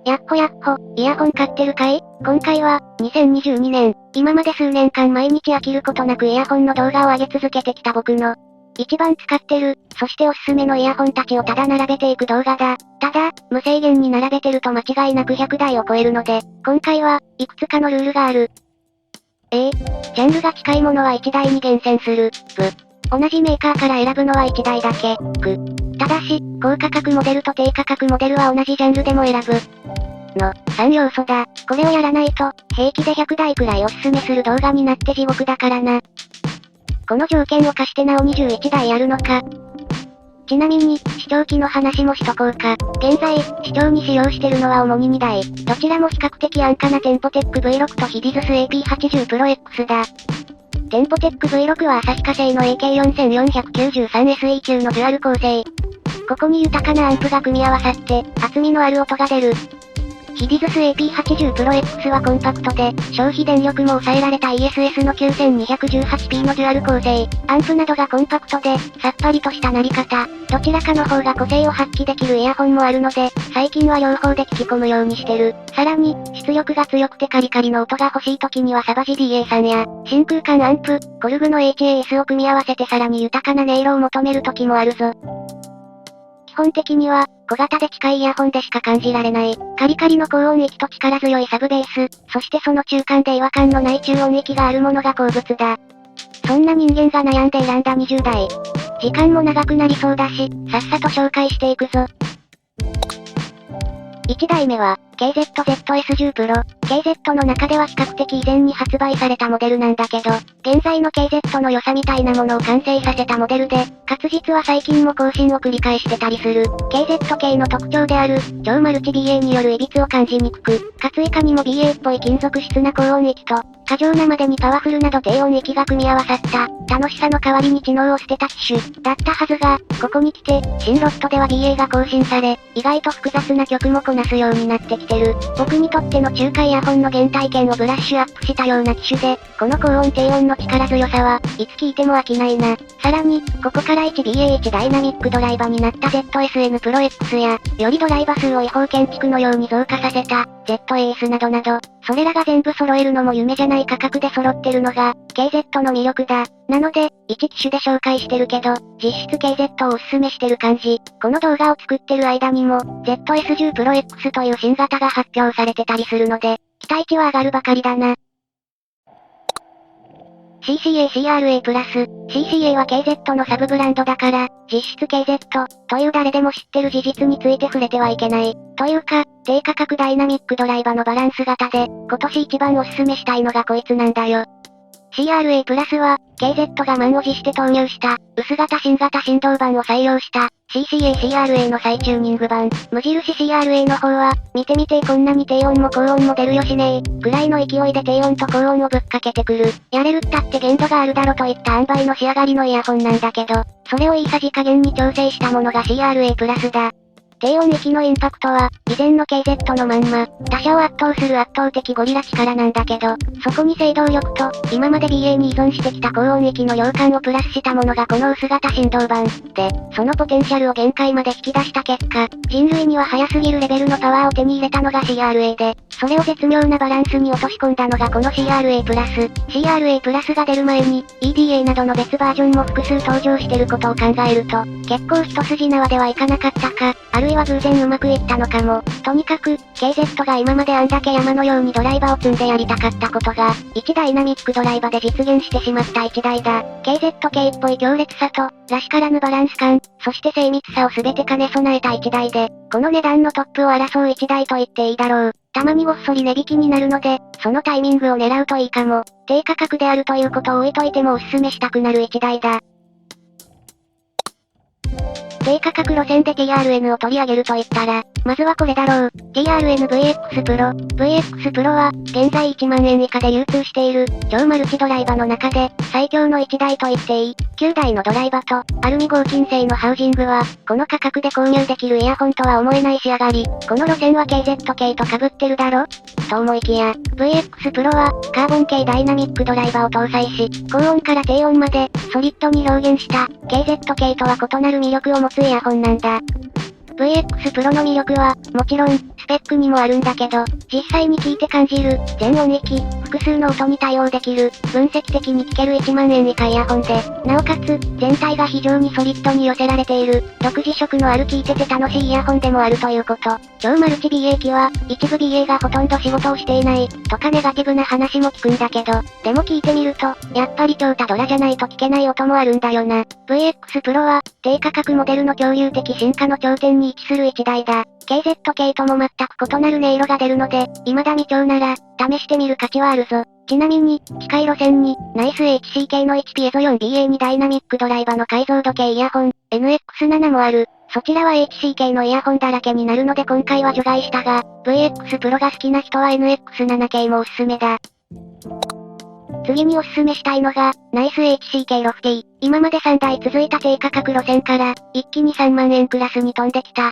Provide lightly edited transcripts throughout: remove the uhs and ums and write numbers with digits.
やっほやっほ、イヤホン買ってるかい？今回は、2022年、今まで数年間毎日飽きることなくイヤホンの動画を上げ続けてきた僕の、一番使ってる、そしておすすめのイヤホンたちをただ並べていく動画だ。ただ、無制限に並べてると間違いなく100台を超えるので、今回はいくつかのルールがある。ジャンルが近いものは1台に厳選する。同じメーカーから選ぶのは1台だけ。ただし、高価格モデルと低価格モデルは同じジャンルでも選ぶ。の、3要素だ。これをやらないと、平気で100台くらいおすすめする動画になって地獄だからな。この条件を課してなお21台やるのか。ちなみに、視聴器の話もしとこうか。現在、視聴に使用してるのは主に2台。どちらも比較的安価なテンポテック V6 とヒディズス AP80 Pro X だ。テンポテック V6 は旭化成の AK4493SE 級のデュアル構成。ここに豊かなアンプが組み合わさって、厚みのある音が出る。ヒディズス AP80 Pro X はコンパクトで、消費電力も抑えられた ESS の 9218P のデュアル構成。アンプなどがコンパクトで、さっぱりとした鳴り方。どちらかの方が個性を発揮できるイヤホンもあるので、最近は両方で聞き込むようにしてる。さらに、出力が強くてカリカリの音が欲しい時にはサバジ DA さんや、真空管アンプ、コルグの HAS を組み合わせてさらに豊かな音色を求める時もあるぞ。基本的には、小型で近いイヤホンでしか感じられない、カリカリの高音域と力強いサブベース、そしてその中間で違和感のない中音域があるものが好物だ。そんな人間が悩んで選んだ20台。時間も長くなりそうだし、さっさと紹介していくぞ。1台目は、KZZS10 Pro。KZ の中では比較的以前に発売されたモデルなんだけど、現在の KZ の良さみたいなものを完成させたモデルで、かつ実は最近も更新を繰り返してたりする。KZ 系の特徴である、超マルチ BA による歪を感じにくく、かついかにも BA っぽい金属質な高音域と、過剰なまでにパワフルなど低音域が組み合わさった、楽しさの代わりに知能を捨てた機種、だったはずが、ここに来て、新ロットでは BA が更新され、意外と複雑な曲もこなすようになってきてる。僕にとっての中華イヤホンの原体験をブラッシュアップしたような機種で、この高音低音の力強さは、いつ聞いても飽きないな。さらに、ここから 1BA1 ダイナミックドライバになった ZSN Pro X や、よりドライバ数を違法建築のように増加させた、ZAS などなど、それらが全部揃えるのも夢じゃない価格で揃ってるのが、KZ の魅力だ。なので、一機種で紹介してるけど、実質 KZ をおすすめしてる感じ。この動画を作ってる間にも、ZS10 Pro X という新型が発表されてたりするので、期待値は上がるばかりだな。CCA CRA プラス、CCA は KZ のサブブランドだから、実質 KZ という誰でも知ってる事実について触れてはいけない。というか、低価格ダイナミックドライバのバランス型で、今年一番おすすめしたいのがこいつなんだよ。CRA プラスは、KZ が満を持して投入した、薄型新型振動板を採用した、CCA CRA の再チューニング版。無印 CRA の方は、見てみてこんなに低音も高音も出るよしねー、ぐらいの勢いで低音と高音をぶっかけてくる。やれるったって限度があるだろといった塩梅の仕上がりのイヤホンなんだけど、それをいいさじ加減に調整したものが CRA プラスだ。低音域のインパクトは、以前の KZ のまんま、他社を圧倒する圧倒的ゴリラ力なんだけど、そこに制動力と、今まで BA に依存してきた高音域の量感をプラスしたものがこの薄型振動板。で、そのポテンシャルを限界まで引き出した結果、人類には速すぎるレベルのパワーを手に入れたのが CRA で、それを絶妙なバランスに落とし込んだのがこの CRA プラス。CRA プラスが出る前に、EDA などの別バージョンも複数登場してることを考えると、結構一筋縄ではいかなかったか、あるいは偶然うまくいったのかも。とにかく、KZ が今まであんだけ山のようにドライバーを積んでやりたかったことが、1ダイナミックドライバで実現してしまった1台だ。KZ 系っぽい強烈さと、らしからぬバランス感、そして精密さを全て兼ね備えた1台で、この値段のトップを争う1台と言っていいだろう。たまにごっそり値引きになるので、そのタイミングを狙うといいかも。低価格であるということを置いといてもおすすめしたくなる1台だ。低価格路線で TRN を取り上げると言ったら、まずはこれだろう。TRN VX Pro。VX Pro は、現在1万円以下で流通している、超マルチドライバの中で、最強の1台と言っていい。9台のドライバと、アルミ合金製のハウジングは、この価格で購入できるイヤホンとは思えない仕上がり。この路線は KZ 系と被ってるだろと思いきや、VX Pro は、カーボン系ダイナミックドライバを搭載し、高音から低音まで、ソリッドに表現した、KZ 系とは異なる魅力を持つイヤホンなんだ。VX Pro の魅力は、もちろん、スペックにもあるんだけど、実際に聞いて感じる、全音域、複数の音に対応できる、分析的に聞ける1万円以下イヤホンで、なおかつ、全体が非常にソリッドに寄せられている、独自色のある聞いてて楽しいイヤホンでもあるということ。超マルチ BA 機は、一部 BA がほとんど仕事をしていない、とかネガティブな話も聞くんだけど、でも聞いてみると、やっぱり超多ドラじゃないと聞けない音もあるんだよな。VX Pro は、低価格モデルの恐竜的進化の頂点に位置する1台だ。KZK とも全く異なる音色が出るので、未だ未調なら、試してみる価値はあるぞ。ちなみに、近い路線に、ナイス HCK の 1 ピエゾ 4BA2 ダイナミックドライバの解像度計イヤホン、NX7 もある。そちらは HCK のイヤホンだらけになるので今回は除外したが、VX Pro が好きな人は NX7 系もおすすめだ。次におすすめしたいのが、ナイス HCK ロフティ。今まで3台続いた低価格路線から、一気に3万円クラスに飛んできた。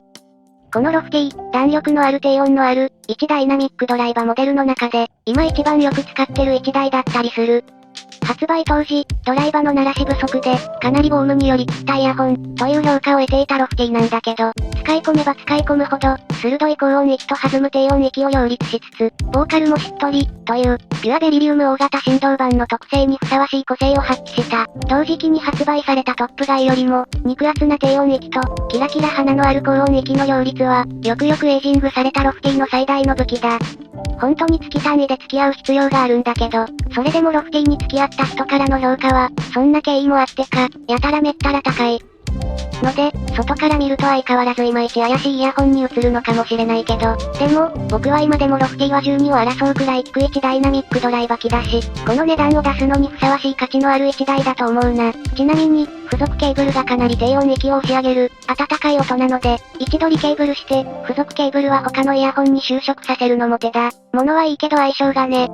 このロフティ、弾力のある低音のある、1ダイナミックドライバモデルの中で、今一番よく使ってる1台だったりする。発売当時、ドライバの鳴らし不足で、かなりボームにより切ったイヤホン、という評価を得ていたロフティなんだけど、使い込めば使い込むほど、鋭い高音域と弾む低音域を両立しつつ、ボーカルもしっとり、という、ピュアベリリウム大型振動板の特性にふさわしい個性を発揮した。同時期に発売されたトップガイよりも、肉厚な低音域と、キラキラ鼻のある高音域の両立は、よくよくエイジングされたロフティの最大の武器だ。本当に月単位で付き合う必要があるんだけど、それでもロフティに付き合った人からの評価は、そんな経緯もあってか、やたらめったら高い。ので、外から見ると相変わらずいまいち怪しいイヤホンに映るのかもしれないけど、でも、僕は今でもロフティは12を争うくらい低い1ダイナミックドライバ機だし、この値段を出すのにふさわしい価値のある1台だと思うな。ちなみに、付属ケーブルがかなり低音域を押し上げる、温かい音なので、位置取りケーブルして、付属ケーブルは他のイヤホンに収束させるのも手だ。物はいいけど相性がね。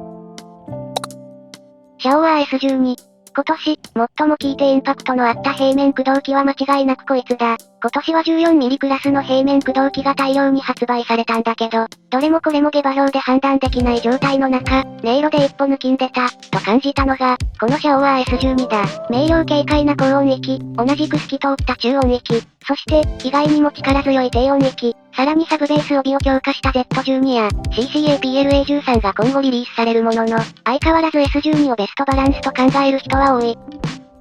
シャオワー S12。今年、最も効いてインパクトのあった平面駆動機は間違いなくこいつだ。今年は 14mm クラスの平面駆動機が大量に発売されたんだけど、どれもこれも下馬評で判断できない状態の中、音色で一歩抜きんでた、と感じたのが、このシャオワー S12 だ。明瞭軽快な高音域、同じく透き通った中音域、そして、意外にも力強い低音域、さらにサブベース帯を強化した Z12 や CCAPLA13 が今後リリースされるものの、相変わらず S12 をベストバランスと考える人は多い。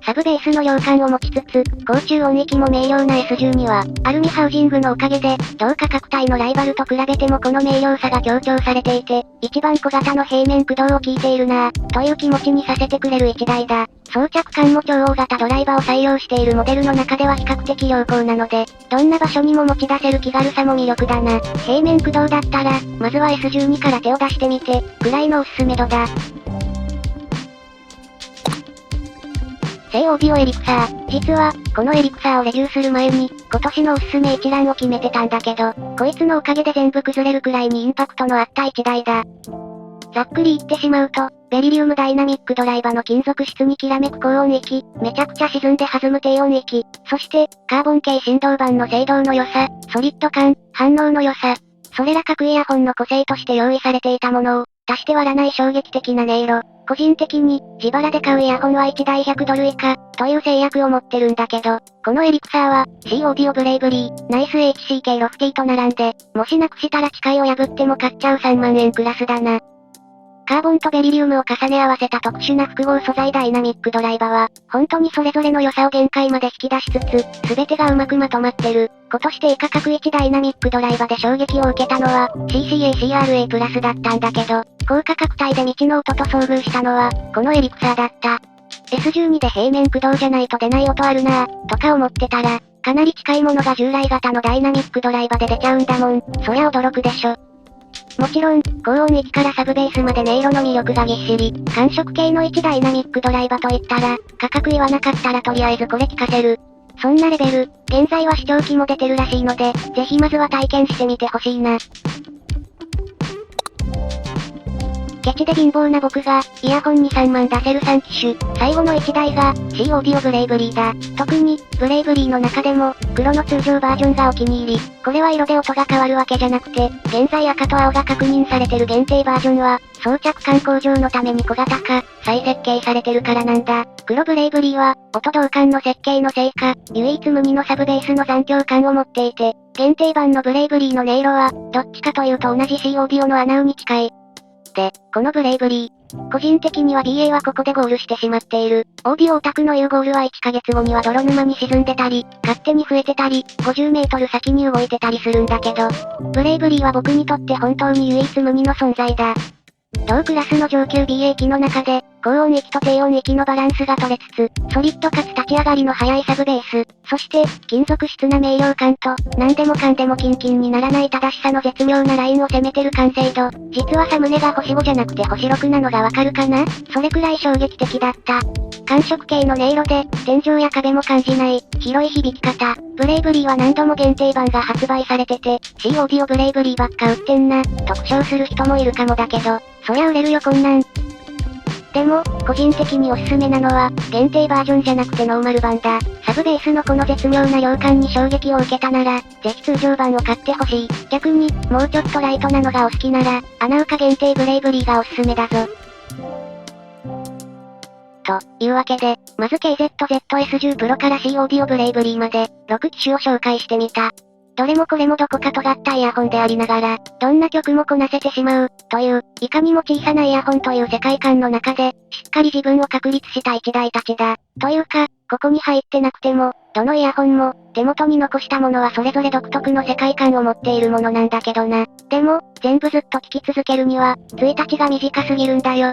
サブベースの量感を持ちつつ、高中音域も明瞭な S12 は、アルミハウジングのおかげで、同価格帯のライバルと比べてもこの明瞭さが強調されていて、一番小型の平面駆動を効いているなぁ、という気持ちにさせてくれる一台だ。装着感も超大型ドライバーを採用しているモデルの中では比較的良好なので、どんな場所にも持ち出せる気軽さも魅力だな。平面駆動だったら、まずは S12 から手を出してみて、くらいのおすすめ度だ。聖オーディオエリクサー。実は、このエリクサーをレビューする前に、今年のおすすめ一覧を決めてたんだけど、こいつのおかげで全部崩れるくらいにインパクトのあった一台だ。ざっくり言ってしまうと、ベリリウムダイナミックドライバの金属質にきらめく高音域、めちゃくちゃ沈んで弾む低音域、そして、カーボン系振動板の精度の良さ、ソリッド感、反応の良さ、それら各イヤホンの個性として用意されていたものを、足して割らない衝撃的な音色。個人的に、自腹で買うイヤホンは1台100ドル以下、という制約を持ってるんだけど、このエリクサーは、C オーディオブレイブリー、ナイス HCK ロフティと並んで、もしなくしたら誓いを破っても買っちゃう3万円クラスだな。カーボンとベリリウムを重ね合わせた特殊な複合素材ダイナミックドライバは、本当にそれぞれの良さを限界まで引き出しつつ、すべてがうまくまとまってる。今年低価格1ダイナミックドライバで衝撃を受けたのは、CCACRA プラスだったんだけど、高価格帯で未知の音と遭遇したのは、このエリクサーだった。S12 で平面駆動じゃないと出ない音あるなぁ、とか思ってたら、かなり近いものが従来型のダイナミックドライバで出ちゃうんだもん。そりゃ驚くでしょ。もちろん、高音域からサブベースまで音色の魅力がぎっしり。感触系の1ダイナミックドライバといったら、価格言わなかったらとりあえずこれ聞かせる。そんなレベル、現在は視聴器も出てるらしいので、ぜひまずは体験してみてほしいな。ケチで貧乏な僕が、イヤホンに3万出せる3機種。最後の1台が、C オーディオブレイブリーだ。特に、ブレイブリーの中でも、黒の通常バージョンがお気に入り。これは色で音が変わるわけじゃなくて、現在赤と青が確認されてる限定バージョンは、装着感向上のために小型化、再設計されてるからなんだ。黒ブレイブリーは、音導管の設計のせいか、唯一無二のサブベースの残響感を持っていて、限定版のブレイブリーの音色は、どっちかというと同じ C オーディオの穴ウに近い。で、このブレイブリー。個人的には BA はここでゴールしてしまっている。オーディオオタクの言うゴールは1ヶ月後には泥沼に沈んでたり、勝手に増えてたり、50メートル先に動いてたりするんだけど、ブレイブリーは僕にとって本当に唯一無二の存在だ。同クラスの上級 BA 機の中で、高音域と低音域のバランスが取れつつ、ソリッドかつ立ち上がりの速いサブベース、そして、金属質な明瞭感と、何でもかんでもキンキンにならない正しさの絶妙なラインを攻めてる完成度。実はサムネが星5じゃなくて星6なのがわかるかな？それくらい衝撃的だった。感触系の音色で、天井や壁も感じない、広い響き方。ブレイブリーは何度も限定版が発売されてて、C オーディオブレイブリーばっか売ってんな、と苦笑する人もいるかもだけど、そりゃ売れるよこんなん。でも、個人的におすすめなのは、限定バージョンじゃなくてノーマル版だ。サブベースのこの絶妙な量感に衝撃を受けたなら、ぜひ通常版を買ってほしい。逆に、もうちょっとライトなのがお好きなら、穴ウカ限定ブレイブリーがおすすめだぞ。というわけで、まず KZZS10 Pro から C オーディオブレイブリーまで、6機種を紹介してみた。どれもこれもどこか尖ったイヤホンでありながら、どんな曲もこなせてしまう、という、いかにも小さなイヤホンという世界観の中で、しっかり自分を確立した一台たちだ。というか、ここに入ってなくても、どのイヤホンも、手元に残したものはそれぞれ独特の世界観を持っているものなんだけどな。でも、全部ずっと聴き続けるには、1日が短すぎるんだよ。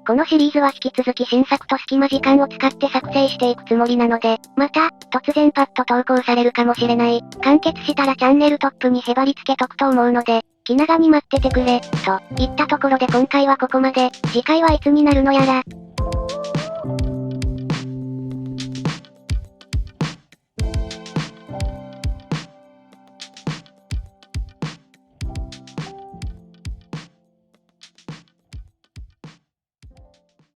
このシリーズは引き続き新作と隙間時間を使って作成していくつもりなので、また、突然パッと投稿されるかもしれない。完結したらチャンネルトップにへばりつけとくと思うので、気長に待っててくれ、といったところで今回はここまで、次回はいつになるのやら。